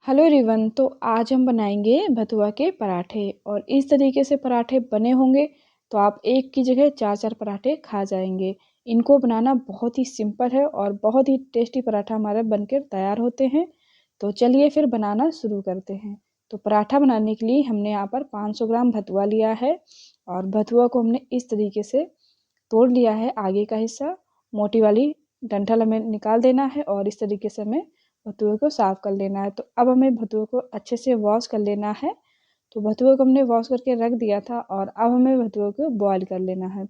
Hello everyone. तो आज हम बनाएंगे भतुआ के पराठे और इस तरीके से पराठे बने होंगे तो आप एक की जगह चार चार पराठे खा जाएंगे। इनको बनाना बहुत ही सिंपल है और बहुत ही टेस्टी पराठा हमारे बनकर तैयार होते हैं। तो चलिए फिर बनाना शुरू करते हैं। तो पराठा बनाने के लिए हमने यहाँ पर 500 ग्राम भतुआ लिया है और भतुआ को हमने इस तरीके से तोड़ लिया है। आगे का हिस्सा मोटी वाली डंठल हमें निकाल देना है और इस तरीके से हमें भतुए को साफ कर लेना है। तो अब हमें भतुए को अच्छे से वॉश कर लेना है। तो भतुए को हमने वॉश करके रख दिया था और अब हमें भतुए को बॉईल कर लेना है।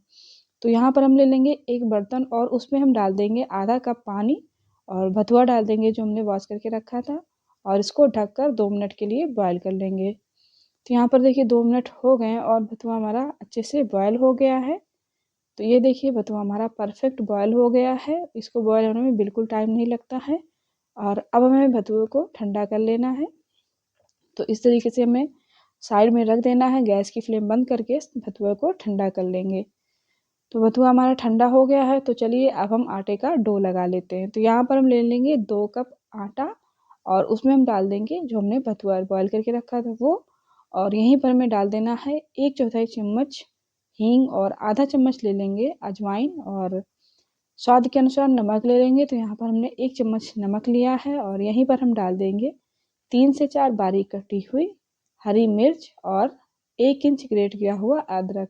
तो यहाँ पर हम ले लेंगे एक बर्तन और उसमें हम डाल देंगे आधा कप पानी और भतुआ डाल देंगे जो हमने वॉश करके रखा था और इसको ढककर 2 मिनट के लिए बॉयल कर लेंगे। तो यहाँ पर देखिए 2 मिनट हो गए हैं और भतुआ हमारा अच्छे से बॉयल हो गया है। तो ये देखिए भतुआ हमारा परफेक्ट बॉयल हो गया है। इसको बॉयल होने में बिल्कुल टाइम नहीं लगता है। और अब हमें भतुए को ठंडा कर लेना है। तो इस तरीके से हमें साइड में रख देना है। गैस की फ्लेम बंद करके भतुए को ठंडा कर लेंगे। तो भतुआ हमारा ठंडा हो गया है। तो चलिए अब हम आटे का डो लगा लेते हैं। तो यहाँ पर हम ले लेंगे 2 कप आटा और उसमें हम डाल देंगे जो हमने भतुआ बॉयल करके रखा था वो। और यहीं पर हमें डाल देना है 1/4 चम्मच हींग और आधा चम्मच ले लेंगे अजवाइन और स्वाद के अनुसार नमक ले लेंगे। तो यहाँ पर हमने 1 चम्मच नमक लिया है और यहीं पर हम डाल देंगे 3 से 4 बारीक कटी हुई हरी मिर्च और 1 इंच ग्रेट किया हुआ अदरक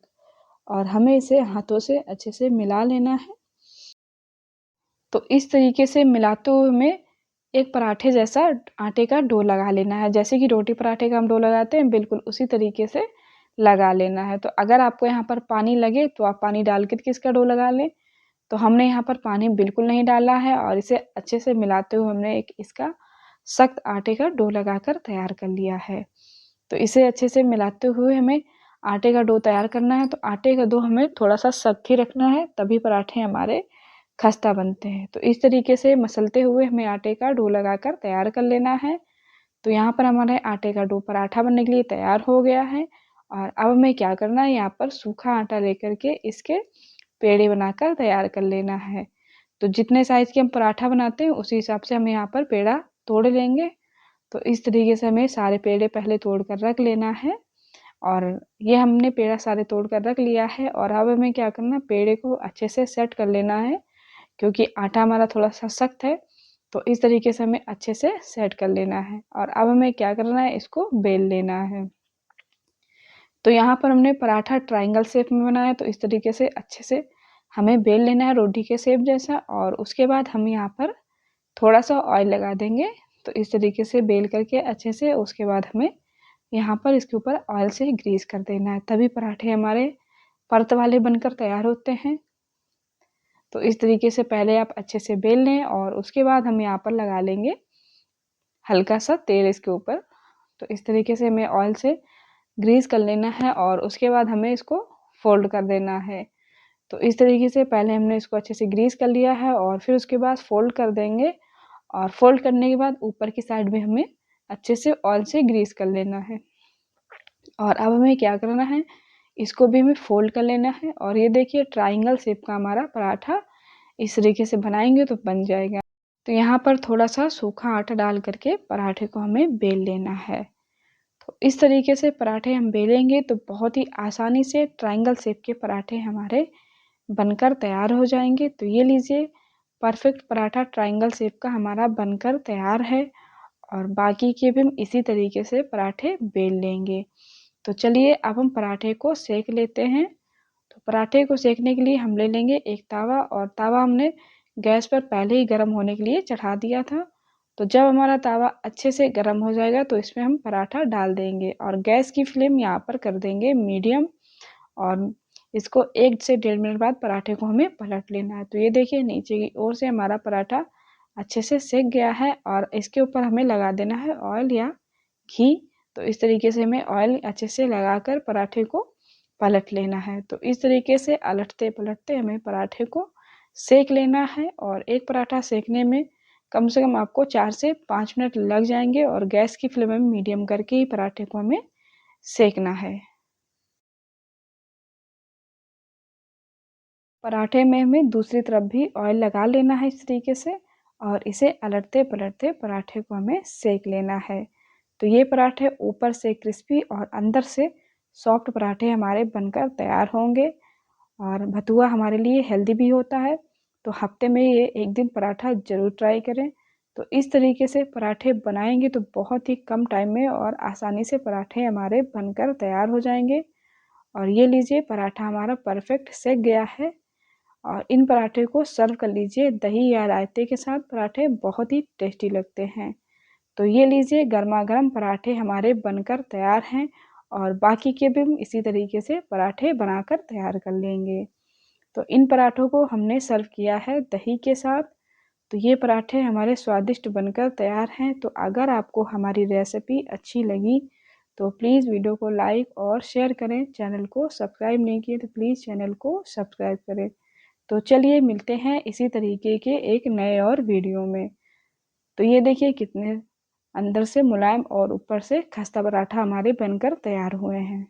और हमें इसे हाथों से अच्छे से मिला लेना है। तो इस तरीके से मिलाते हुए हमें एक पराठे जैसा आटे का डो लगा लेना है। जैसे कि रोटी पराठे का हम डो लगाते हैं बिल्कुल उसी तरीके से लगा लेना है। तो अगर आपको यहाँ पर पानी लगे तो आप पानी डाल के इसका डो लगा लें। तो हमने यहाँ पर पानी बिल्कुल नहीं डाला है और इसे अच्छे से मिलाते हुए हमने एक इसका सख्त आटे का डो लगाकर तैयार कर लिया है। तो इसे अच्छे से मिलाते हुए हमें आटे का डो तैयार करना है। तो आटे का डो हमें थोड़ा सा सख्त ही रखना है तभी पराठे हमारे खस्ता बनते हैं। तो इस तरीके से मसलते हुए हमें आटे का डो लगाकर तैयार कर लेना है। तो यहाँ पर हमारे आटे का डो पराठा बनने के लिए तैयार हो गया है। और अब हमें क्या करना है, यहाँ पर सूखा आटा लेकर के इसके पेड़े बनाकर तैयार कर लेना है। तो जितने साइज के हम पराठा बनाते हैं उसी हिसाब से हम यहाँ पर पेड़ा तोड़ लेंगे। तो इस तरीके से हमें सारे पेड़े पहले तोड़ कर रख लेना है और ये हमने पेड़ा सारे तोड़ कर रख लिया है। और अब हमें क्या करना है, पेड़े को अच्छे से सेट कर लेना है क्योंकि आटा हमारा थोड़ा सा सख्त है। तो इस तरीके से हमें अच्छे से सेट कर लेना है और अब हमें क्या करना है, इसको बेल लेना है। तो यहाँ पर हमने पराठा ट्रायंगल शेप में बनाया तो इस तरीके से अच्छे से हमें बेल लेना है रोटी के शेप जैसा। और उसके बाद हम यहाँ पर थोड़ा सा ऑयल लगा देंगे। तो इस तरीके से बेल करके अच्छे से उसके बाद हमें यहाँ पर इसके ऊपर ऑयल से ग्रीस कर देना है तभी पराठे हमारे परत वाले बनकर तैयार होते हैं। तो इस तरीके से पहले आप अच्छे से बेल लें और उसके बाद हम यहाँ पर लगा लेंगे हल्का सा तेल इसके ऊपर। तो इस तरीके से हमें ऑयल से ग्रीस कर लेना है और उसके बाद हमें इसको फोल्ड कर देना है। तो इस तरीके से पहले हमने इसको अच्छे से ग्रीस कर लिया है और फिर उसके बाद फोल्ड कर देंगे। और फोल्ड करने के बाद ऊपर की साइड में हमें अच्छे से ऑयल से ग्रीस कर लेना है। और अब हमें क्या करना है, इसको भी हमें फोल्ड कर लेना है। और ये देखिए ट्रायंगल शेप का हमारा पराठा इस तरीके से बनाएंगे तो बन जाएगा। तो यहाँ पर थोड़ा सा सूखा आटा डाल करके पराठे को हमें बेल लेना है। तो इस तरीके से पराठे हम बेलेंगे तो बहुत ही आसानी से ट्रायंगल शेप के पराठे हमारे बनकर तैयार हो जाएंगे। तो ये लीजिए परफेक्ट पराठा ट्रायंगल शेप का हमारा बनकर तैयार है और बाकी के भी हम इसी तरीके से पराठे बेल लेंगे। तो चलिए अब हम पराठे को सेक लेते हैं। तो पराठे को सेकने के लिए हम ले लेंगे एक तावा और तावा हमने गैस पर पहले ही गर्म होने के लिए चढ़ा दिया था। तो जब हमारा तावा अच्छे से गर्म हो जाएगा तो इसमें हम पराठा डाल देंगे और गैस की फ्लेम यहाँ पर कर देंगे मीडियम। और इसको 1 से 1.5 मिनट बाद पराठे को हमें पलट लेना है। तो ये देखिए नीचे की ओर से हमारा पराठा अच्छे से सेक गया है और इसके ऊपर हमें लगा देना है ऑयल या घी। तो इस तरीके से हमें ऑयल अच्छे से लगाकर पराठे को पलट लेना है। तो इस तरीके से अलटते पलटते हमें पराठे को सेक लेना है और एक पराठा सेकने में कम से कम आपको 4 से 5 मिनट लग जाएंगे और गैस की फ्लेम में मीडियम करके ही पराठे को हमें सेकना है। पराठे में हमें दूसरी तरफ भी ऑयल लगा लेना है इस तरीके से और इसे अलटते पलटते पराठे को हमें सेक लेना है। तो ये पराठे ऊपर से क्रिस्पी और अंदर से सॉफ्ट पराठे हमारे बनकर तैयार होंगे। और भतुआ हमारे लिए हेल्दी भी होता है, तो हफ्ते में ये एक दिन पराठा ज़रूर ट्राई करें। तो इस तरीके से पराठे बनाएंगे तो बहुत ही कम टाइम में और आसानी से पराठे हमारे बनकर तैयार हो जाएंगे। और ये लीजिए पराठा हमारा परफेक्ट सेक गया है। और इन पराठे को सर्व कर लीजिए दही या रायते के साथ। पराठे बहुत ही टेस्टी लगते हैं। तो ये लीजिए गर्मा गर्म पराठे हमारे बनकर तैयार हैं। और बाकी के भी हम इसी तरीके से पराठे बनाकर तैयार कर लेंगे। तो इन पराठों को हमने सर्व किया है दही के साथ। तो ये पराठे हमारे स्वादिष्ट बनकर तैयार हैं। तो अगर आपको हमारी रेसिपी अच्छी लगी तो प्लीज़ वीडियो को लाइक और शेयर करें। चैनल को सब्सक्राइब नहीं किए तो प्लीज़ चैनल को सब्सक्राइब करें। तो चलिए मिलते हैं इसी तरीके के एक नए और वीडियो में। तो ये देखिए कितने अंदर से मुलायम और ऊपर से खस्ता पराठा हमारे बनकर तैयार हुए हैं।